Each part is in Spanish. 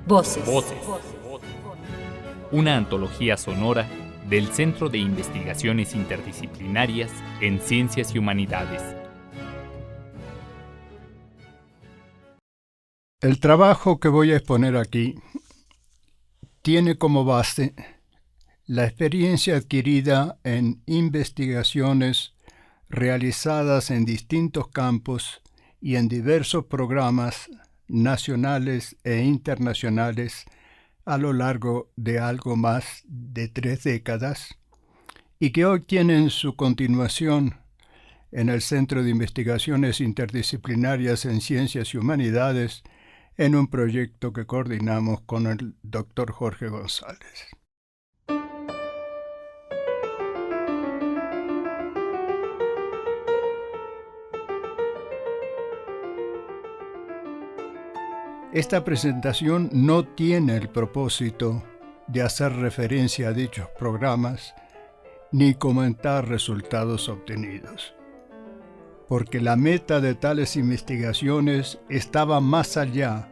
Voces. Una antología sonora del Centro de Investigaciones Interdisciplinarias en Ciencias y Humanidades. El trabajo que voy a exponer aquí tiene como base la experiencia adquirida en investigaciones realizadas en distintos campos y en diversos programas nacionales e internacionales a lo largo de algo más de 3 décadas y que hoy tienen su continuación en el Centro de Investigaciones Interdisciplinarias en Ciencias y Humanidades en un proyecto que coordinamos con el Dr. Jorge González. Esta presentación no tiene el propósito de hacer referencia a dichos programas ni comentar resultados obtenidos, porque la meta de tales investigaciones estaba más allá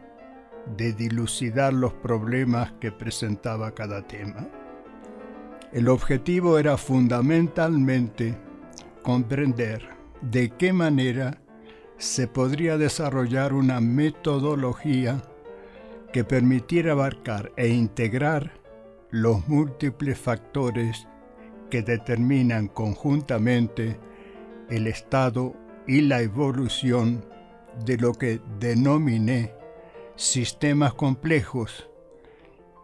de dilucidar los problemas que presentaba cada tema. El objetivo era fundamentalmente comprender de qué manera se podría desarrollar una metodología que permitiera abarcar e integrar los múltiples factores que determinan conjuntamente el estado y la evolución de lo que denominé sistemas complejos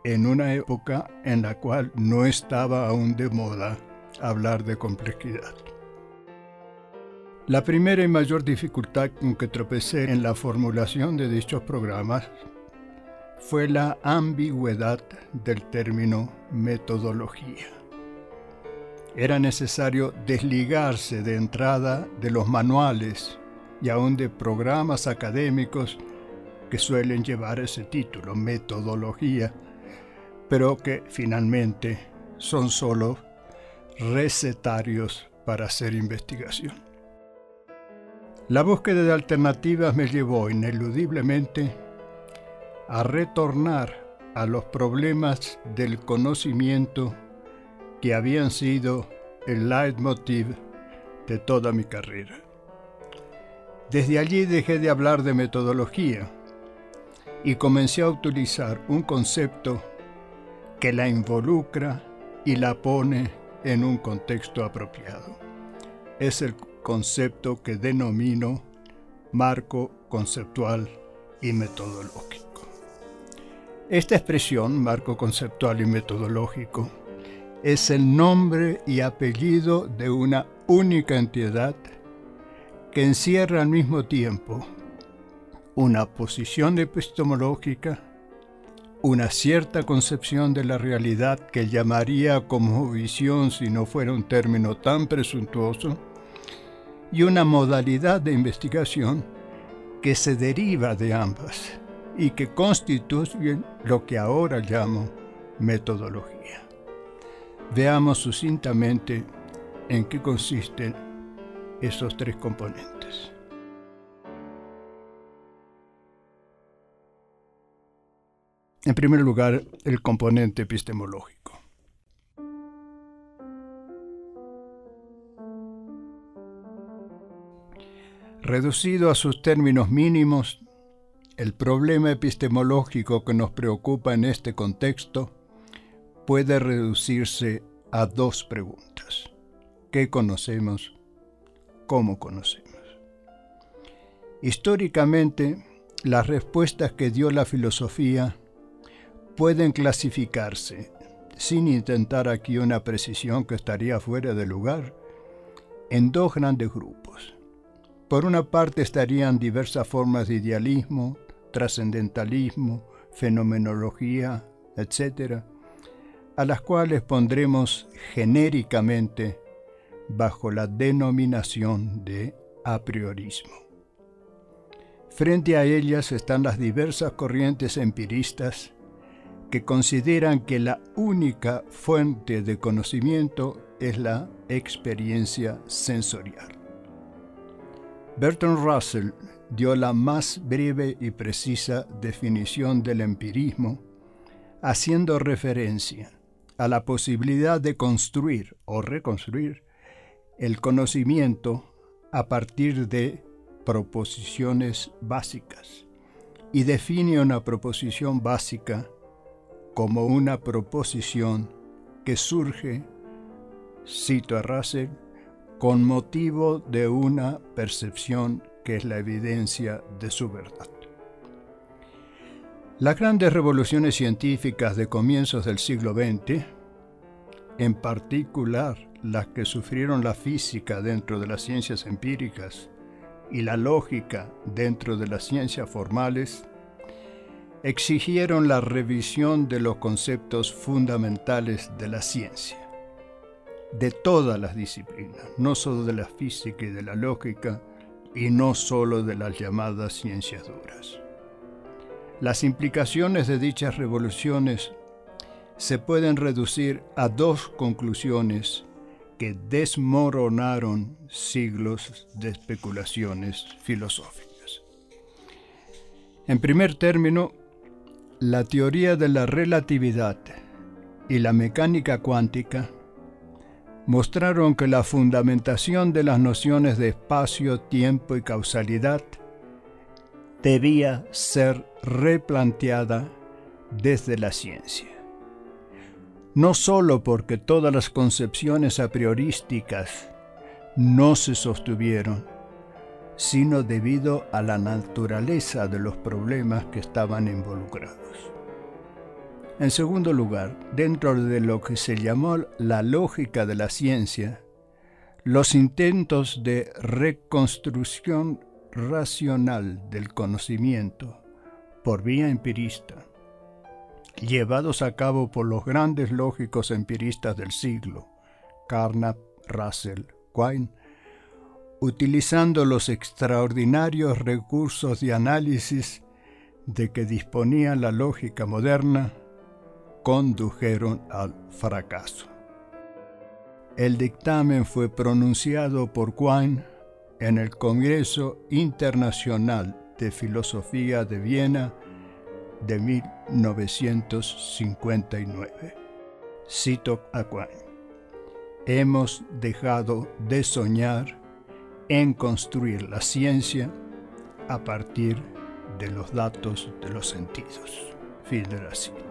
en una época en la cual no estaba aún de moda hablar de complejidad. La primera y mayor dificultad con que tropecé en la formulación de dichos programas fue la ambigüedad del término metodología. Era necesario desligarse de entrada de los manuales y aún de programas académicos que suelen llevar ese título, metodología, pero que finalmente son solo recetarios para hacer investigación. La búsqueda de alternativas me llevó ineludiblemente a retornar a los problemas del conocimiento que habían sido el leitmotiv de toda mi carrera. Desde allí dejé de hablar de metodología y comencé a utilizar un concepto que la involucra y la pone en un contexto apropiado. Es el concepto que denomino marco conceptual y metodológico. Esta expresión, marco conceptual y metodológico, es el nombre y apellido de una única entidad que encierra al mismo tiempo una posición epistemológica, una cierta concepción de la realidad que llamaría como visión si no fuera un término tan presuntuoso, y una modalidad de investigación que se deriva de ambas y que constituyen lo que ahora llamo metodología. Veamos sucintamente en qué consisten esos 3 componentes. En primer lugar, el componente epistemológico. Reducido a sus términos mínimos, el problema epistemológico que nos preocupa en este contexto puede reducirse a 2 preguntas. ¿Qué conocemos? ¿Cómo conocemos? Históricamente, las respuestas que dio la filosofía pueden clasificarse, sin intentar aquí una precisión que estaría fuera de lugar, en 2 grandes grupos. Por una parte estarían diversas formas de idealismo, trascendentalismo, fenomenología, etc., a las cuales pondremos genéricamente bajo la denominación de apriorismo. Frente a ellas están las diversas corrientes empiristas que consideran que la única fuente de conocimiento es la experiencia sensorial. Bertrand Russell dio la más breve y precisa definición del empirismo, haciendo referencia a la posibilidad de construir o reconstruir el conocimiento a partir de proposiciones básicas, y define una proposición básica como una proposición que surge, cito a Russell, con motivo de una percepción que es la evidencia de su verdad. Las grandes revoluciones científicas de comienzos del siglo XX, en particular las que sufrieron la física dentro de las ciencias empíricas y la lógica dentro de las ciencias formales, exigieron la revisión de los conceptos fundamentales de la ciencia, de todas las disciplinas, no solo de la física y de la lógica, y no solo de las llamadas ciencias duras. Las implicaciones de dichas revoluciones se pueden reducir a dos conclusiones que desmoronaron siglos de especulaciones filosóficas. En primer término, la teoría de la relatividad y la mecánica cuántica mostraron que la fundamentación de las nociones de espacio, tiempo y causalidad debía ser replanteada desde la ciencia. No solo porque todas las concepciones a priorísticas no se sostuvieron, sino debido a la naturaleza de los problemas que estaban involucrados. En segundo lugar, dentro de lo que se llamó la lógica de la ciencia, los intentos de reconstrucción racional del conocimiento por vía empirista, llevados a cabo por los grandes lógicos empiristas del siglo, Carnap, Russell, Quine, utilizando los extraordinarios recursos de análisis de que disponía la lógica moderna, condujeron al fracaso. El dictamen fue pronunciado por Quine en el Congreso Internacional de Filosofía de Viena de 1959. Cito a Quine: «Hemos dejado de soñar en construir la ciencia a partir de los datos de los sentidos». Fin de la cita.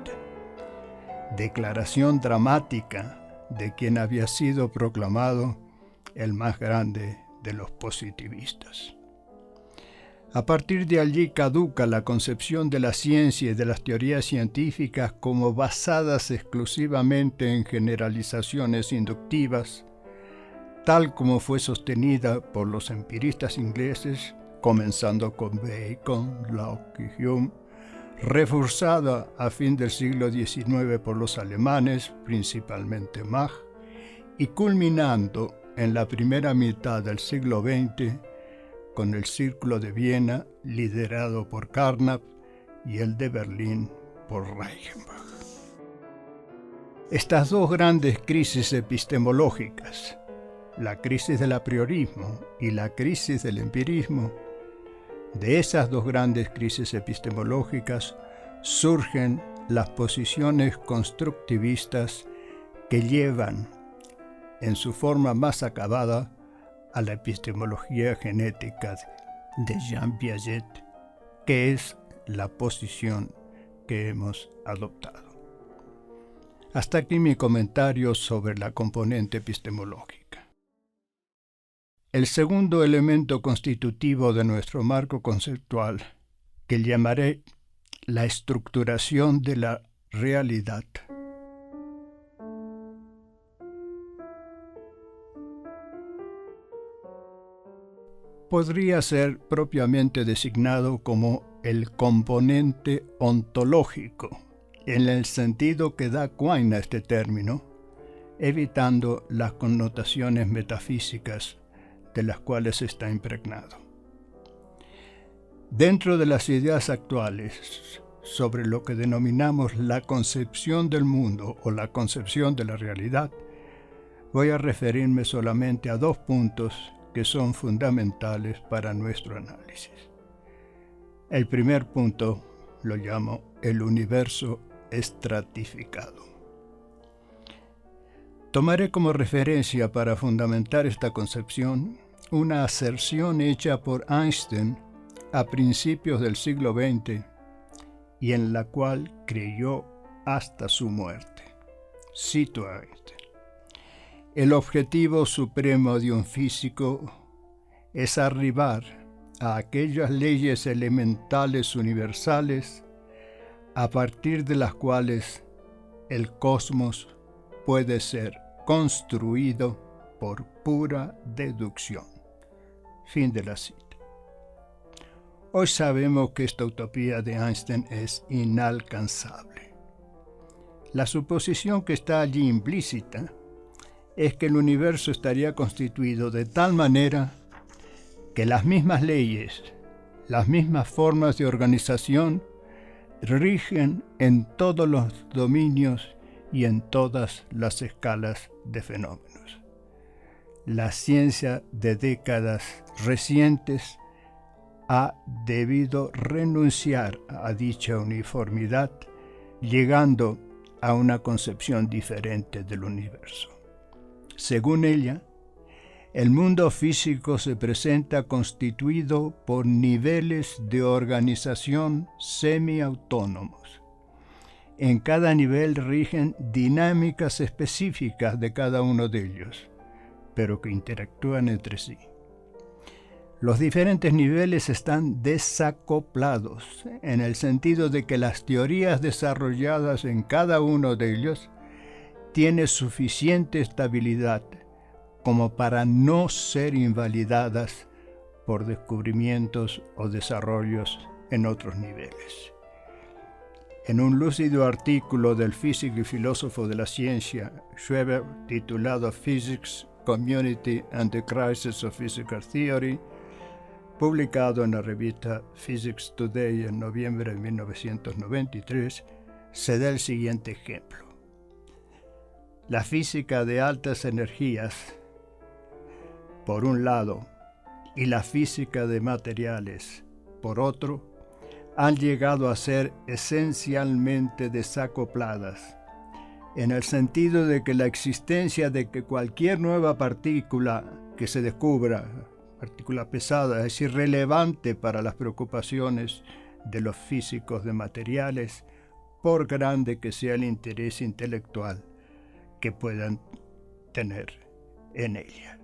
Declaración dramática de quien había sido proclamado el más grande de los positivistas. A partir de allí caduca la concepción de la ciencia y de las teorías científicas como basadas exclusivamente en generalizaciones inductivas, tal como fue sostenida por los empiristas ingleses, comenzando con Bacon, Locke y Hume, reforzada a fin del siglo XIX por los alemanes, principalmente Mach, y culminando en la primera mitad del siglo XX con el Círculo de Viena, liderado por Carnap, y el de Berlín por Reichenbach. Estas dos grandes crisis epistemológicas, la crisis del apriorismo y la crisis del empirismo, de esas dos grandes crisis epistemológicas surgen las posiciones constructivistas que llevan, en su forma más acabada, a la epistemología genética de Jean Piaget, que es la posición que hemos adoptado. Hasta aquí mi comentario sobre la componente epistemológica. El segundo elemento constitutivo de nuestro marco conceptual, que llamaré la estructuración de la realidad, podría ser propiamente designado como el componente ontológico, en el sentido que da Quine a este término, evitando las connotaciones metafísicas de las cuales está impregnado. Dentro de las ideas actuales sobre lo que denominamos la concepción del mundo o la concepción de la realidad, voy a referirme solamente a dos puntos que son fundamentales para nuestro análisis. El primer punto lo llamo el universo estratificado. Tomaré como referencia para fundamentar esta concepción una aserción hecha por Einstein a principios del siglo XX y en la cual creyó hasta su muerte. Cito a Einstein: el objetivo supremo de un físico es arribar a aquellas leyes elementales universales a partir de las cuales el cosmos puede ser construido por pura deducción. Fin de la cita. Hoy sabemos que esta utopía de Einstein es inalcanzable. La suposición que está allí implícita es que el universo estaría constituido de tal manera que las mismas leyes, las mismas formas de organización rigen en todos los dominios y en todas las escalas de fenómenos. La ciencia de décadas recientes ha debido renunciar a dicha uniformidad, llegando a una concepción diferente del universo. Según ella, el mundo físico se presenta constituido por niveles de organización semiautónomos. En cada nivel rigen dinámicas específicas de cada uno de ellos, pero que interactúan entre sí. Los diferentes niveles están desacoplados, en el sentido de que las teorías desarrolladas en cada uno de ellos tienen suficiente estabilidad como para no ser invalidadas por descubrimientos o desarrollos en otros niveles. En un lúcido artículo del físico y filósofo de la ciencia, Schweber, titulado Physics, Community and the Crisis of Physical Theory, publicado en la revista Physics Today en noviembre de 1993, se da el siguiente ejemplo. La física de altas energías, por un lado, y la física de materiales, por otro, han llegado a ser esencialmente desacopladas, en el sentido de que la existencia de que cualquier nueva partícula que se descubra, partícula pesada, es irrelevante para las preocupaciones de los físicos de materiales, por grande que sea el interés intelectual que puedan tener en ella.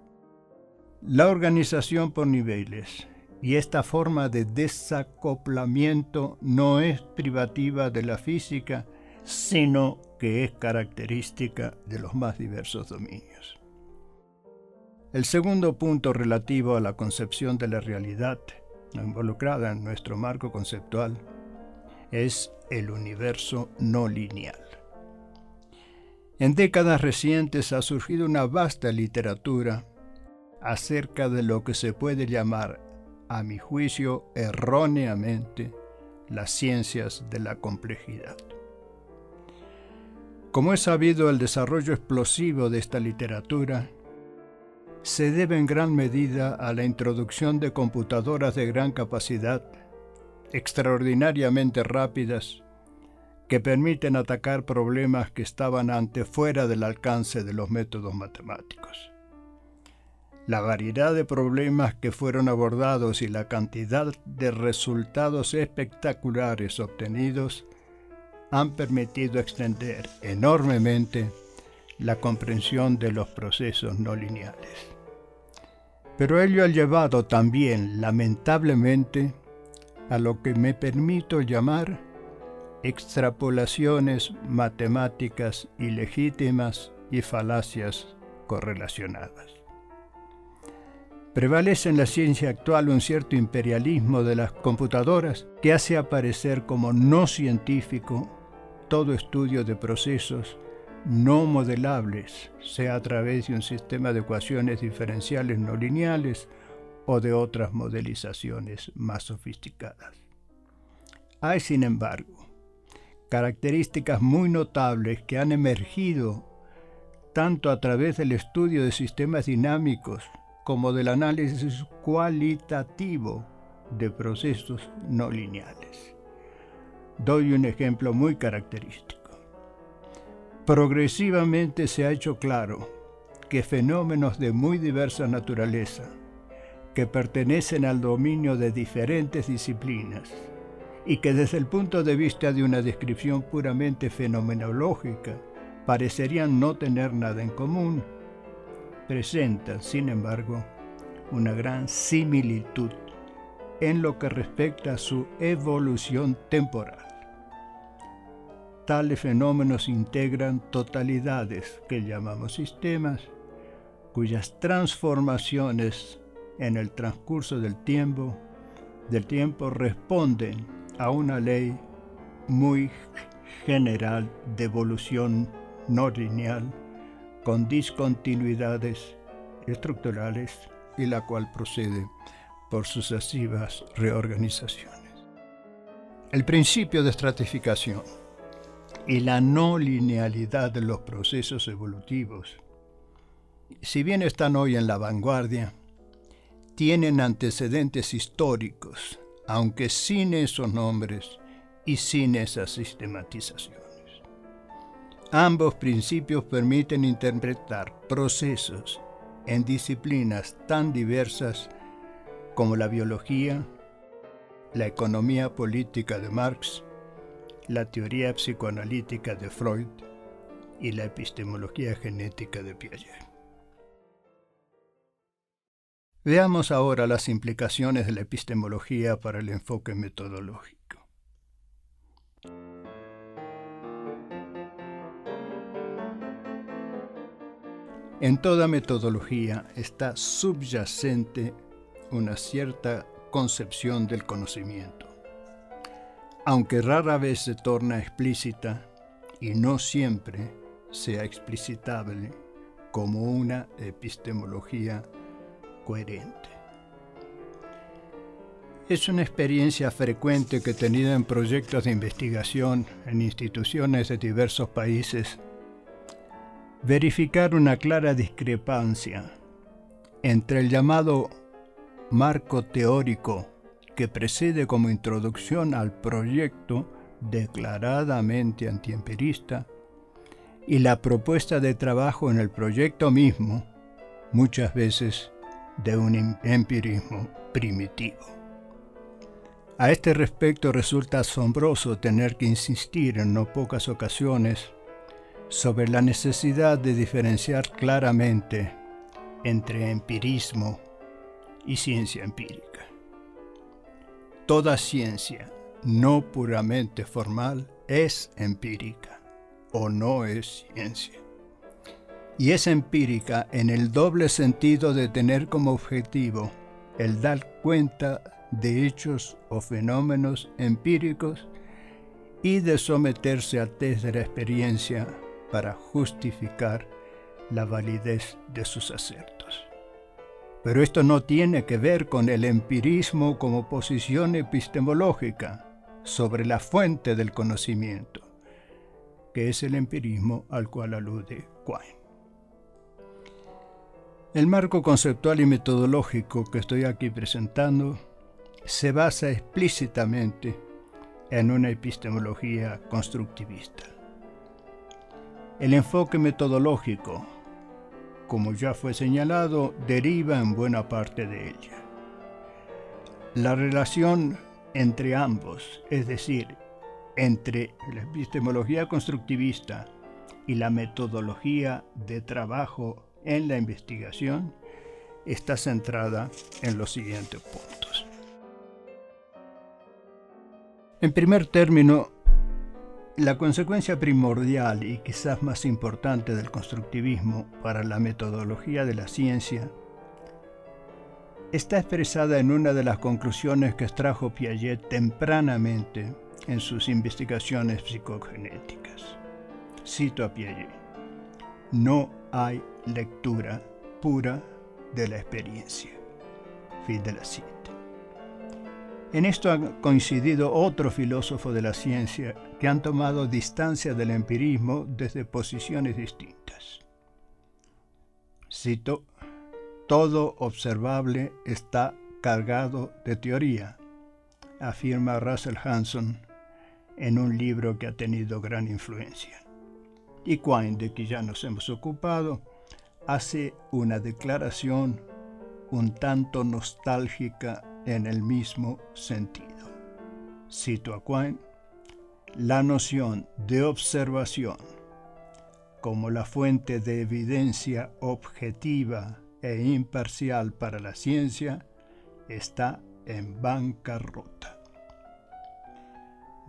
La organización por niveles y esta forma de desacoplamiento no es privativa de la física, sino que es característica de los más diversos dominios. El segundo punto relativo a la concepción de la realidad, involucrada en nuestro marco conceptual, es el universo no lineal. En décadas recientes ha surgido una vasta literatura acerca de lo que se puede llamar, a mi juicio erróneamente, las ciencias de la complejidad. Como es sabido, el desarrollo explosivo de esta literatura se debe en gran medida a la introducción de computadoras de gran capacidad, extraordinariamente rápidas, que permiten atacar problemas que estaban antes fuera del alcance de los métodos matemáticos. La variedad de problemas que fueron abordados y la cantidad de resultados espectaculares obtenidos han permitido extender enormemente la comprensión de los procesos no lineales. Pero ello ha llevado también, lamentablemente, a lo que me permito llamar extrapolaciones matemáticas ilegítimas y falacias correlacionadas. Prevalece en la ciencia actual un cierto imperialismo de las computadoras que hace aparecer como no científico todo estudio de procesos no modelables, sea a través de un sistema de ecuaciones diferenciales no lineales o de otras modelizaciones más sofisticadas. Hay, sin embargo, características muy notables que han emergido tanto a través del estudio de sistemas dinámicos como del análisis cualitativo de procesos no lineales. Doy un ejemplo muy característico. Progresivamente se ha hecho claro que fenómenos de muy diversa naturaleza, que pertenecen al dominio de diferentes disciplinas y que desde el punto de vista de una descripción puramente fenomenológica parecerían no tener nada en común, presentan, sin embargo, una gran similitud en lo que respecta a su evolución temporal. Tales fenómenos integran totalidades que llamamos sistemas, cuyas transformaciones en el transcurso del tiempo responden a una ley muy general de evolución no lineal con discontinuidades estructurales y la cual procede por sucesivas reorganizaciones. El principio de estratificación y la no linealidad de los procesos evolutivos, si bien están hoy en la vanguardia, tienen antecedentes históricos, aunque sin esos nombres y sin esas sistematizaciones. Ambos principios permiten interpretar procesos en disciplinas tan diversas como la biología, la economía política de Marx, la teoría psicoanalítica de Freud y la epistemología genética de Piaget. Veamos ahora las implicaciones de la epistemología para el enfoque metodológico. En toda metodología está subyacente una cierta concepción del conocimiento, aunque rara vez se torna explícita y no siempre sea explicitable como una epistemología coherente. Es una experiencia frecuente que he tenido en proyectos de investigación en instituciones de diversos países verificar una clara discrepancia entre el llamado marco teórico que precede como introducción al proyecto declaradamente antiempirista y la propuesta de trabajo en el proyecto mismo, muchas veces de un empirismo primitivo. A este respecto resulta asombroso tener que insistir en no pocas ocasiones sobre la necesidad de diferenciar claramente entre empirismo y ciencia empírica. Toda ciencia no puramente formal es empírica o no es ciencia. Y es empírica en el doble sentido de tener como objetivo el dar cuenta de hechos o fenómenos empíricos y de someterse al test de la experiencia para justificar la validez de sus acertos. Pero esto no tiene que ver con el empirismo como posición epistemológica sobre la fuente del conocimiento, que es el empirismo al cual alude Quine. El marco conceptual y metodológico que estoy aquí presentando se basa explícitamente en una epistemología constructivista. El enfoque metodológico, como ya fue señalado, deriva en buena parte de ella. La relación entre ambos, es decir, entre la epistemología constructivista y la metodología de trabajo en la investigación, está centrada en los siguientes puntos. En primer término, la consecuencia primordial y quizás más importante del constructivismo para la metodología de la ciencia está expresada en una de las conclusiones que extrajo Piaget tempranamente en sus investigaciones psicogenéticas. Cito a Piaget: "No hay lectura pura de la experiencia". Fin de la cita. En esto ha coincidido otro filósofo de la ciencia que han tomado distancia del empirismo desde posiciones distintas. Cito: "Todo observable está cargado de teoría", afirma Russell Hanson en un libro que ha tenido gran influencia. Y Quine, de que ya nos hemos ocupado, hace una declaración un tanto nostálgica en el mismo sentido. Cito a Quine: la noción de observación como la fuente de evidencia objetiva e imparcial para la ciencia está en bancarrota.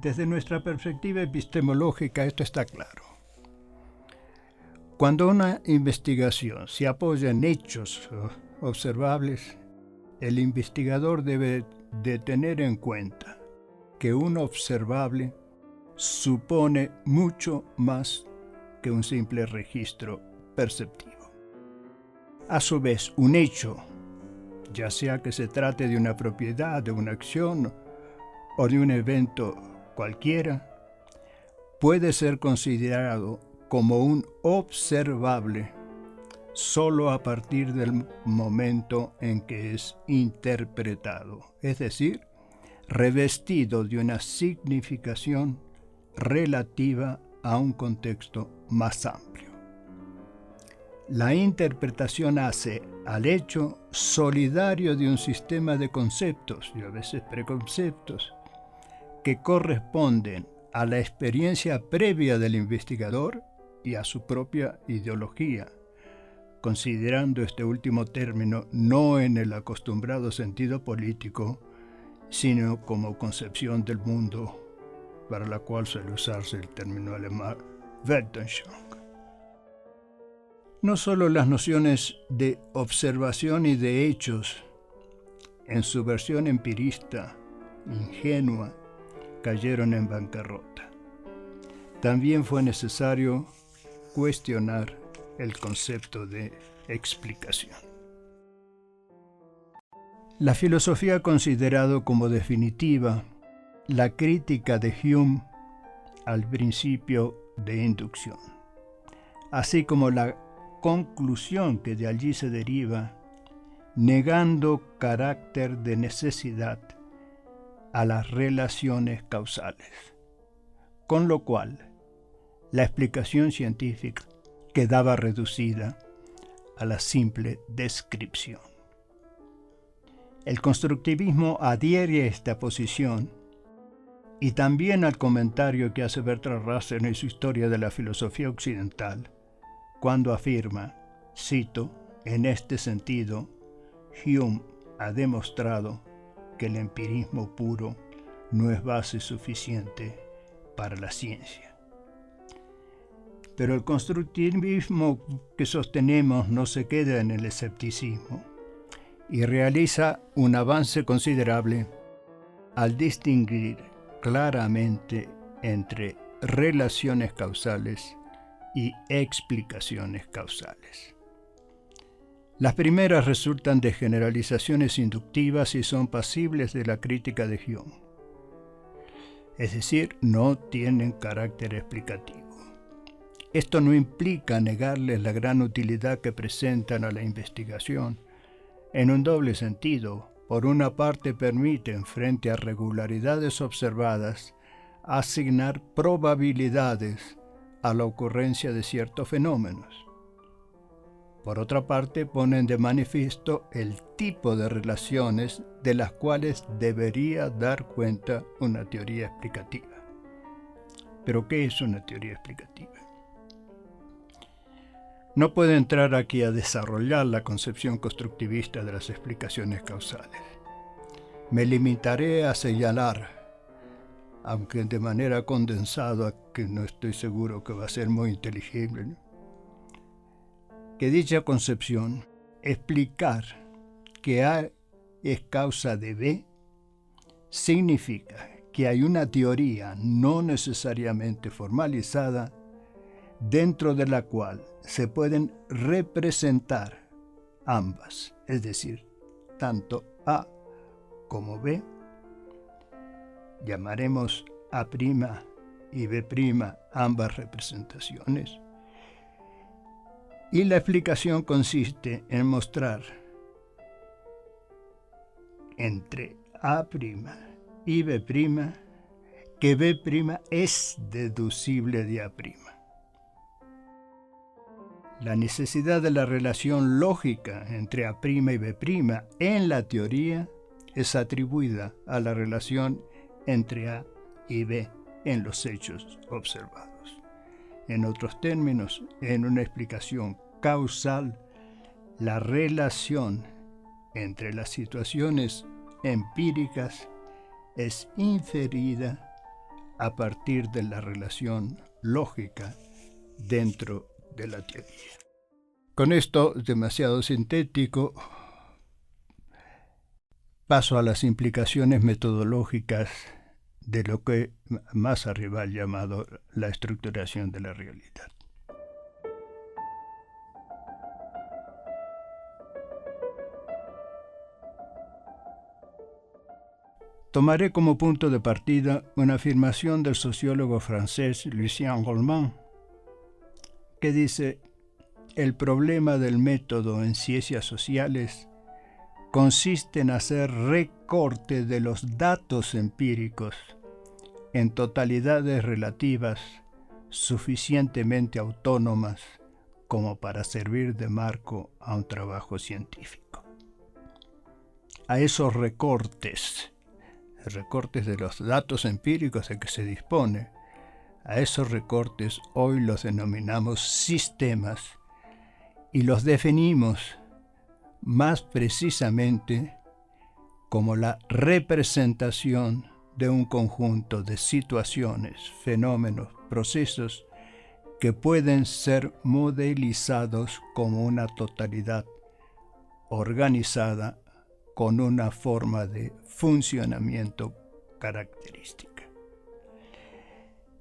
Desde nuestra perspectiva epistemológica esto está claro. Cuando una investigación se apoya en hechos observables, el investigador debe de tener en cuenta que un observable supone mucho más que un simple registro perceptivo. A su vez, un hecho, ya sea que se trate de una propiedad, de una acción o de un evento cualquiera, puede ser considerado como un observable solo a partir del momento en que es interpretado, es decir, revestido de una significación relativa a un contexto más amplio. La interpretación hace al hecho solidario de un sistema de conceptos, y a veces preconceptos, que corresponden a la experiencia previa del investigador y a su propia ideología, considerando este último término no en el acostumbrado sentido político, sino como concepción del mundo, para la cual suele usarse el término alemán Weltanschauung. No solo las nociones de observación y de hechos, en su versión empirista, ingenua, cayeron en bancarrota. También fue necesario cuestionar el concepto de explicación. La filosofía ha considerado como definitiva la crítica de Hume al principio de inducción, así como la conclusión que de allí se deriva, negando carácter de necesidad a las relaciones causales, con lo cual la explicación científica quedaba reducida a la simple descripción. El constructivismo adhiere a esta posición y también al comentario que hace Bertrand Russell en su Historia de la Filosofía Occidental, cuando afirma, cito: en este sentido, Hume ha demostrado que el empirismo puro no es base suficiente para la ciencia. Pero el constructivismo que sostenemos no se queda en el escepticismo y realiza un avance considerable al distinguir claramente entre relaciones causales y explicaciones causales. Las primeras resultan de generalizaciones inductivas y son pasibles de la crítica de Hume, es decir, no tienen carácter explicativo. Esto no implica negarles la gran utilidad que presentan a la investigación, en un doble sentido. Por una parte, permiten, frente a regularidades observadas, asignar probabilidades a la ocurrencia de ciertos fenómenos. Por otra parte, ponen de manifiesto el tipo de relaciones de las cuales debería dar cuenta una teoría explicativa. ¿Pero qué es una teoría explicativa? No puedo entrar aquí a desarrollar la concepción constructivista de las explicaciones causales. Me limitaré a señalar, aunque de manera condensada, que no estoy seguro que va a ser muy inteligible, ¿no?, que dicha concepción, explicar que A es causa de B, significa que hay una teoría no necesariamente formalizada dentro de la cual se pueden representar ambas, es decir, tanto A como B, llamaremos A' y B' ambas representaciones, y la explicación consiste en mostrar entre A' y B', que B' es deducible de A'. La necesidad de la relación lógica entre A' y B' en la teoría es atribuida a la relación entre A y B en los hechos observados. En otros términos, en una explicación causal, la relación entre las situaciones empíricas es inferida a partir de la relación lógica dentro de la teoría. Con esto, demasiado sintético, paso a las implicaciones metodológicas de lo que más arriba he llamado la estructuración de la realidad. Tomaré como punto de partida una afirmación del sociólogo francés Lucien Rollman, que dice: el problema del método en ciencias sociales consiste en hacer recorte de los datos empíricos en totalidades relativas suficientemente autónomas como para servir de marco a un trabajo científico. A esos recortes de los datos empíricos de que se dispone, a esos recortes hoy los denominamos sistemas y los definimos más precisamente como la representación de un conjunto de situaciones, fenómenos, procesos que pueden ser modelizados como una totalidad organizada con una forma de funcionamiento característica.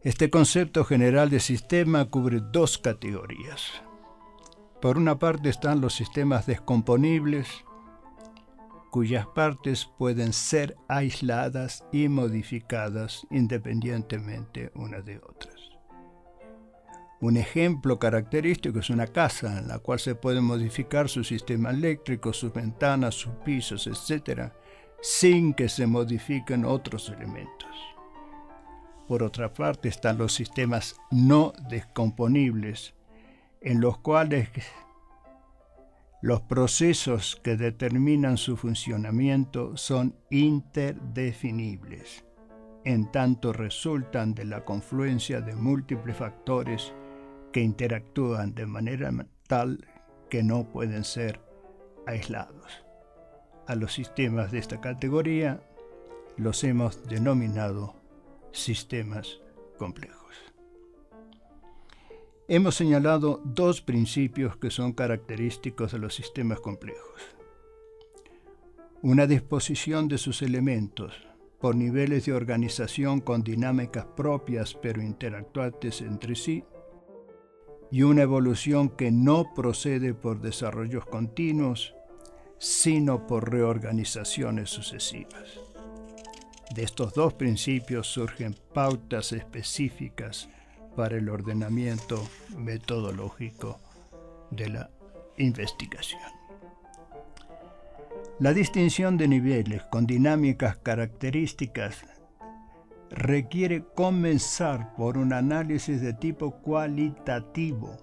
Este concepto general de sistema cubre dos categorías. Por una parte están los sistemas descomponibles, cuyas partes pueden ser aisladas y modificadas independientemente unas de otras. Un ejemplo característico es una casa en la cual se puede modificar su sistema eléctrico, sus ventanas, sus pisos, etc., sin que se modifiquen otros elementos. Por otra parte están los sistemas no descomponibles, en los cuales los procesos que determinan su funcionamiento son interdefinibles, en tanto resultan de la confluencia de múltiples factores que interactúan de manera tal que no pueden ser aislados. A los sistemas de esta categoría los hemos denominado sistemas complejos. Hemos señalado dos principios que son característicos de los sistemas complejos. Una disposición de sus elementos por niveles de organización con dinámicas propias pero interactuantes entre sí, y una evolución que no procede por desarrollos continuos, sino por reorganizaciones sucesivas. De estos dos principios surgen pautas específicas para el ordenamiento metodológico de la investigación. La distinción de niveles con dinámicas características requiere comenzar por un análisis de tipo cualitativo,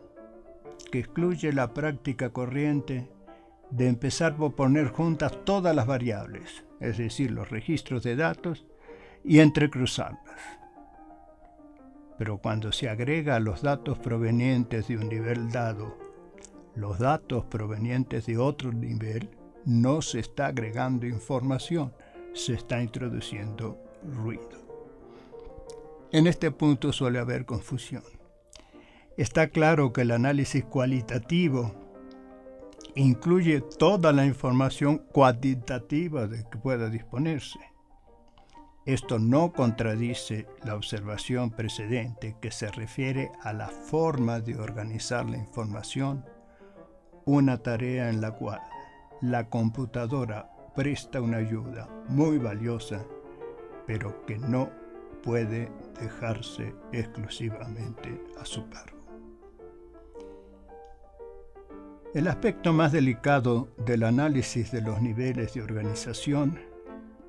que excluye la práctica corriente de empezar por poner juntas todas las variables, es decir, los registros de datos, y entrecruzarlas. Pero cuando se agrega a los datos provenientes de un nivel dado los datos provenientes de otro nivel, no se está agregando información, se está introduciendo ruido. En este punto suele haber confusión. Está claro que el análisis cualitativo incluye toda la información cuantitativa de que pueda disponerse. Esto no contradice la observación precedente que se refiere a la forma de organizar la información, una tarea en la cual la computadora presta una ayuda muy valiosa, pero que no puede dejarse exclusivamente a su cargo. El aspecto más delicado del análisis de los niveles de organización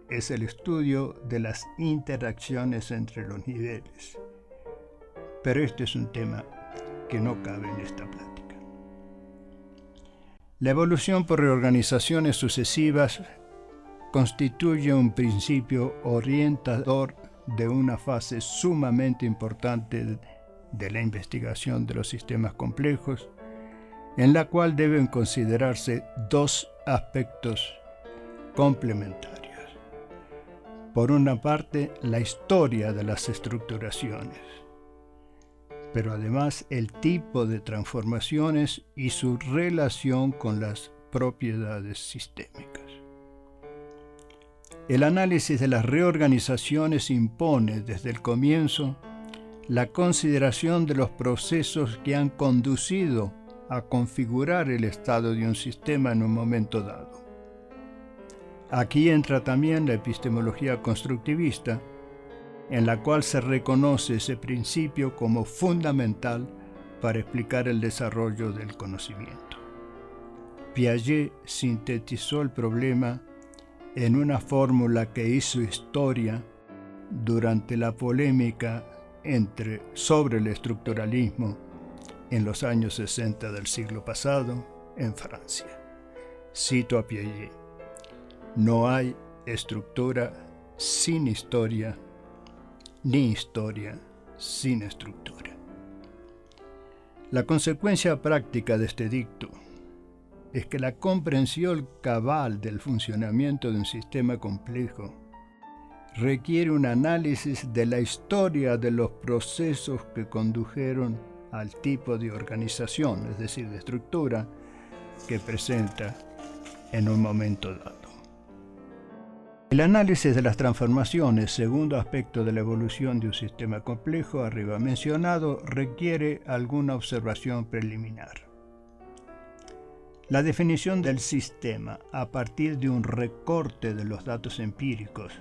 es el estudio de las interacciones entre los niveles. Pero este es un tema que no cabe en esta plática. La evolución por reorganizaciones sucesivas constituye un principio orientador de una fase sumamente importante de la investigación de los sistemas complejos, en la cual deben considerarse dos aspectos complementarios. Por una parte, la historia de las estructuraciones, pero además el tipo de transformaciones y su relación con las propiedades sistémicas. El análisis de las reorganizaciones impone desde el comienzo la consideración de los procesos que han conducido a configurar el estado de un sistema en un momento dado. Aquí entra también la epistemología constructivista, en la cual se reconoce ese principio como fundamental para explicar el desarrollo del conocimiento. Piaget sintetizó el problema en una fórmula que hizo historia durante la polémica sobre el estructuralismo en los años 60 del siglo pasado en Francia. Cito a Piaget: no hay estructura sin historia, ni historia sin estructura. La consecuencia práctica de este dicto es que la comprensión cabal del funcionamiento de un sistema complejo requiere un análisis de la historia de los procesos que condujeron al tipo de organización, es decir, de estructura, que presenta en un momento dado. El análisis de las transformaciones, segundo aspecto de la evolución de un sistema complejo arriba mencionado, requiere alguna observación preliminar. La definición del sistema a partir de un recorte de los datos empíricos,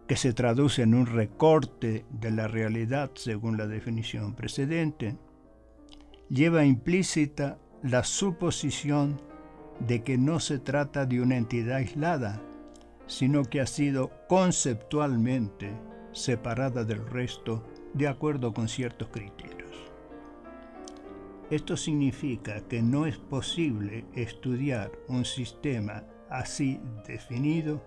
que se traduce en un recorte de la realidad según la definición precedente, lleva implícita la suposición de que no se trata de una entidad aislada, sino que ha sido conceptualmente separada del resto de acuerdo con ciertos criterios. Esto significa que no es posible estudiar un sistema así definido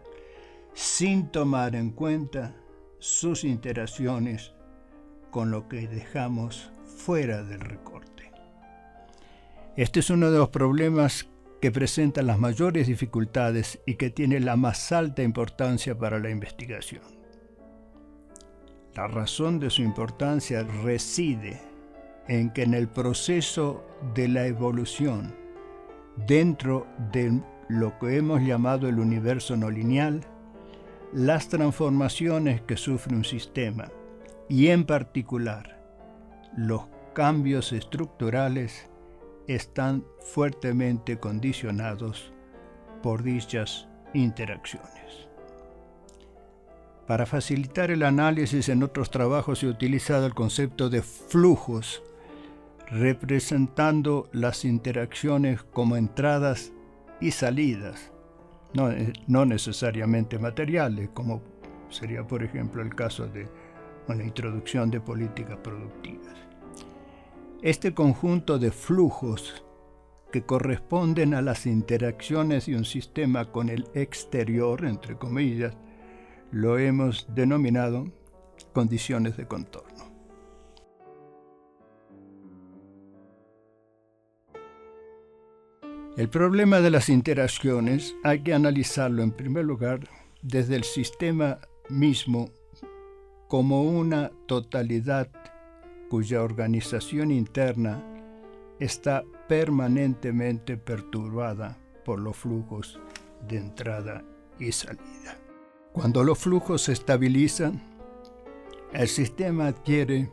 sin tomar en cuenta sus interacciones con lo que dejamos fuera del recorte. Este es uno de los problemas que presenta las mayores dificultades y que tiene la más alta importancia para la investigación. La razón de su importancia reside en que en el proceso de la evolución, dentro de lo que hemos llamado el universo no lineal, las transformaciones que sufre un sistema, y en particular los cambios estructurales, están fuertemente condicionados por dichas interacciones. Para facilitar el análisis, en otros trabajos se ha utilizado el concepto de flujos, representando las interacciones como entradas y salidas, no necesariamente materiales, como sería, por ejemplo, el caso de la introducción de políticas productivas. Este conjunto de flujos que corresponden a las interacciones de un sistema con el exterior, entre comillas, lo hemos denominado condiciones de contorno. El problema de las interacciones hay que analizarlo en primer lugar desde el sistema mismo como una totalidad cuya organización interna está permanentemente perturbada por los flujos de entrada y salida. Cuando los flujos se estabilizan, el sistema adquiere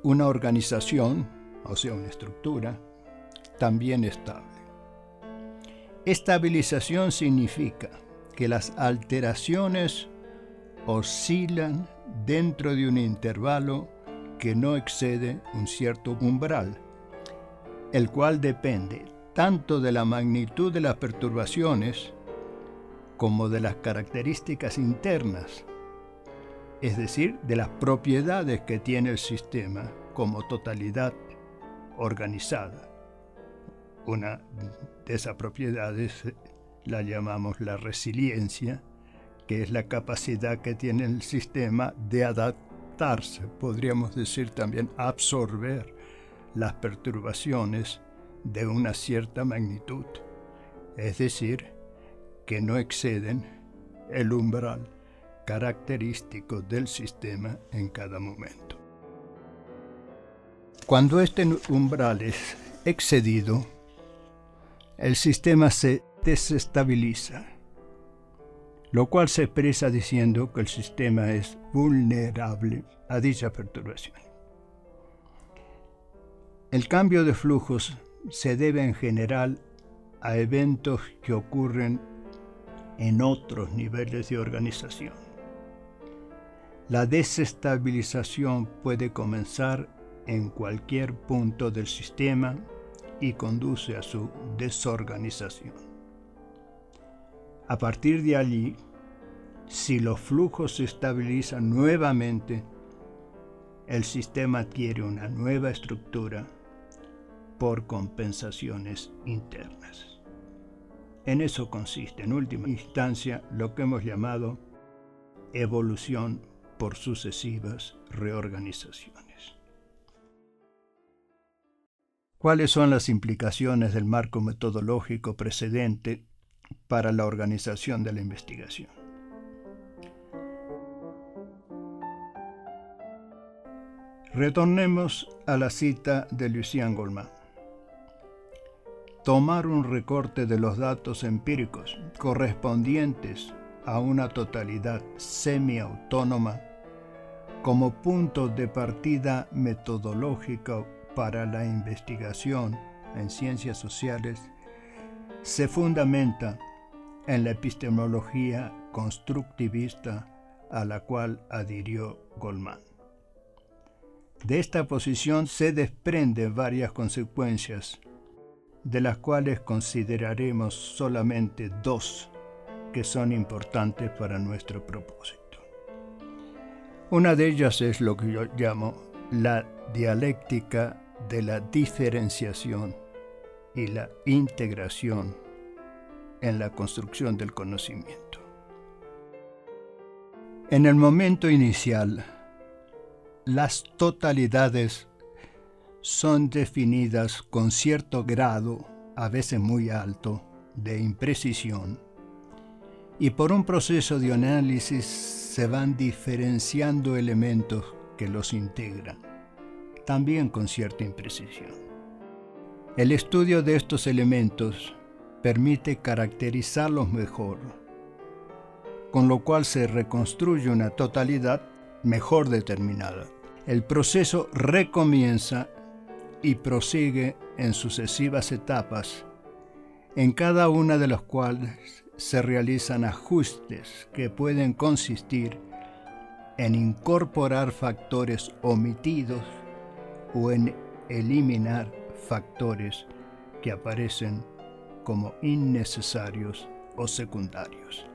una organización, o sea, una estructura, también estable. Estabilización significa que las alteraciones oscilan dentro de un intervalo que no excede un cierto umbral, el cual depende tanto de la magnitud de las perturbaciones como de las características internas, es decir, de las propiedades que tiene el sistema como totalidad organizada. Una de esas propiedades la llamamos la resiliencia, que es la capacidad que tiene el sistema de adaptarse, podríamos decir también absorber las perturbaciones de una cierta magnitud, es decir, que no exceden el umbral característico del sistema en cada momento. Cuando este umbral es excedido, el sistema se desestabiliza, lo cual se expresa diciendo que el sistema es vulnerable a dicha perturbación. El cambio de flujos se debe en general a eventos que ocurren en otros niveles de organización. La desestabilización puede comenzar en cualquier punto del sistema y conduce a su desorganización. A partir de allí, si los flujos se estabilizan nuevamente, el sistema adquiere una nueva estructura por compensaciones internas. En eso consiste, en última instancia, lo que hemos llamado evolución por sucesivas reorganizaciones. ¿Cuáles son las implicaciones del marco metodológico precedente para la organización de la investigación? Retornemos a la cita de Lucien Goldman. Tomar un recorte de los datos empíricos correspondientes a una totalidad semiautónoma como punto de partida metodológico para la investigación en ciencias sociales se fundamenta en la epistemología constructivista a la cual adhirió Goldman. De esta posición se desprenden varias consecuencias, de las cuales consideraremos solamente dos que son importantes para nuestro propósito. Una de ellas es lo que yo llamo la dialéctica de la diferenciación y la integración en la construcción del conocimiento. En el momento inicial, las totalidades son definidas con cierto grado, a veces muy alto, de imprecisión, y por un proceso de análisis se van diferenciando elementos que los integran, también con cierta imprecisión. El estudio de estos elementos permite caracterizarlos mejor, con lo cual se reconstruye una totalidad mejor determinada. El proceso recomienza y prosigue en sucesivas etapas, en cada una de las cuales se realizan ajustes que pueden consistir en incorporar factores omitidos o en eliminar factores que aparecen como innecesarios o secundarios.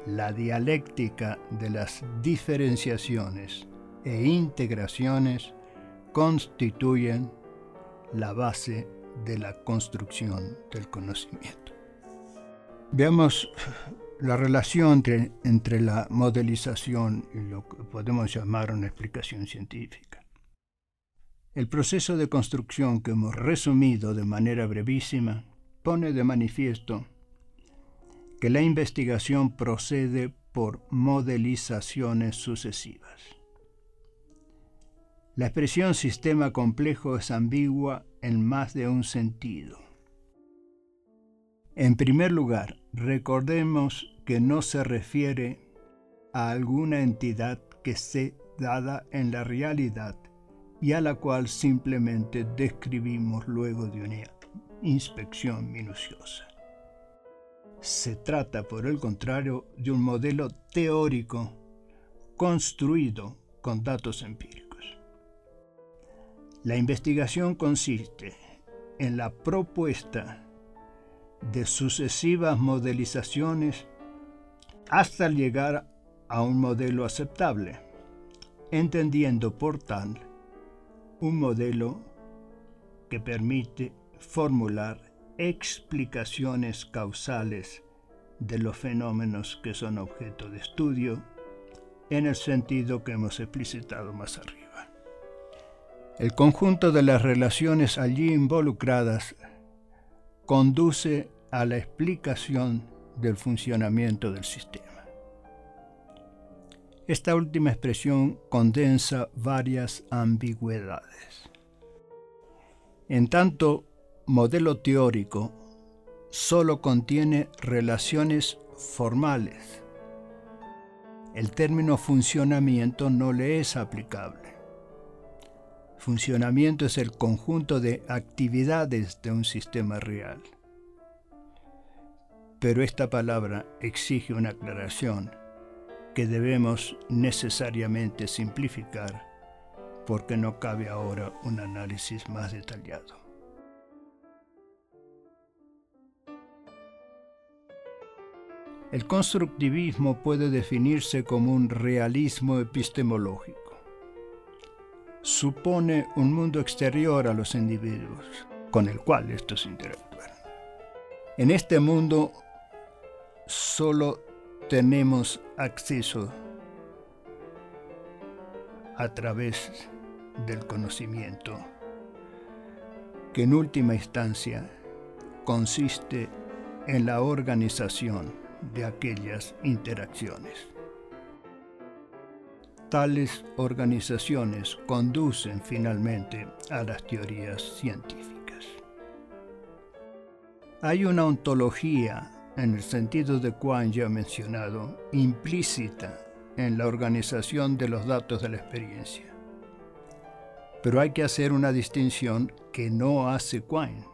La dialéctica de las diferenciaciones e integraciones constituyen la base de la construcción del conocimiento. Veamos la relación entre la modelización y lo que podemos llamar una explicación científica. El proceso de construcción que hemos resumido de manera brevísima pone de manifiesto que la investigación procede por modelizaciones sucesivas. La expresión sistema complejo es ambigua en más de un sentido. En primer lugar, recordemos que no se refiere a alguna entidad que esté dada en la realidad y a la cual simplemente describimos luego de una inspección minuciosa. Se trata, por el contrario, de un modelo teórico construido con datos empíricos. La investigación consiste en la propuesta de sucesivas modelizaciones hasta llegar a un modelo aceptable, entendiendo por tal un modelo que permite formular explicaciones causales de los fenómenos que son objeto de estudio en el sentido que hemos explicitado más arriba. El conjunto de las relaciones allí involucradas conduce a la explicación del funcionamiento del sistema. Esta última expresión condensa varias ambigüedades. En tanto, modelo teórico solo contiene relaciones formales. El término funcionamiento no le es aplicable. Funcionamiento es el conjunto de actividades de un sistema real. Pero esta palabra exige una aclaración que debemos necesariamente simplificar porque no cabe ahora un análisis más detallado. El constructivismo puede definirse como un realismo epistemológico. Supone un mundo exterior a los individuos, con el cual estos interactúan. En este mundo solo tenemos acceso a través del conocimiento, que en última instancia consiste en la organización de aquellas interacciones. Tales organizaciones conducen finalmente a las teorías científicas. Hay una ontología, en el sentido de Quine ya mencionado, implícita en la organización de los datos de la experiencia. Pero hay que hacer una distinción que no hace Quine,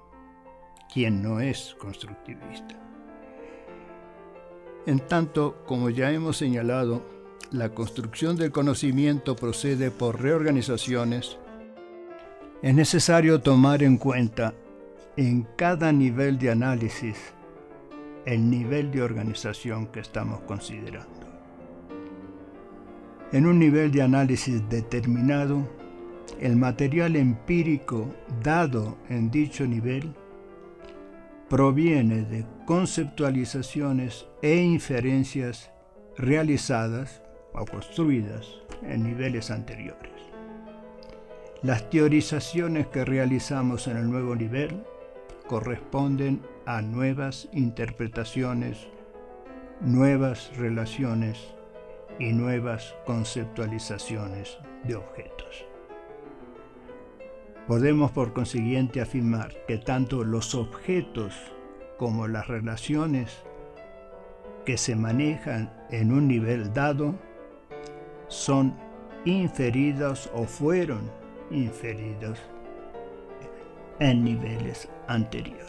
quien no es constructivista. En tanto, como ya hemos señalado, la construcción del conocimiento procede por reorganizaciones, es necesario tomar en cuenta en cada nivel de análisis el nivel de organización que estamos considerando. En un nivel de análisis determinado, el material empírico dado en dicho nivel proviene de conceptualizaciones e inferencias realizadas o construidas en niveles anteriores. Las teorizaciones que realizamos en el nuevo nivel corresponden a nuevas interpretaciones, nuevas relaciones y nuevas conceptualizaciones de objetos. Podemos por consiguiente afirmar que tanto los objetos como las relaciones que se manejan en un nivel dado son inferidos o fueron inferidos en niveles anteriores.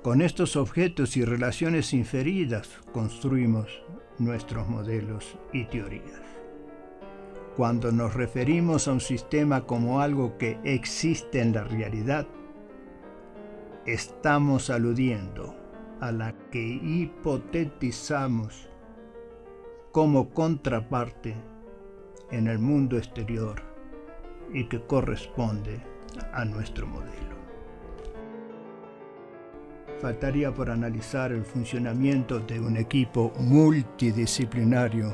Con estos objetos y relaciones inferidas construimos nuestros modelos y teorías. Cuando nos referimos a un sistema como algo que existe en la realidad, estamos aludiendo a la que hipotetizamos como contraparte en el mundo exterior y que corresponde a nuestro modelo. Faltaría por analizar el funcionamiento de un equipo multidisciplinario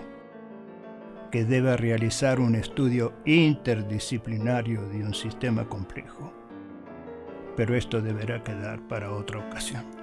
que debe realizar un estudio interdisciplinario de un sistema complejo. Pero esto deberá quedar para otra ocasión.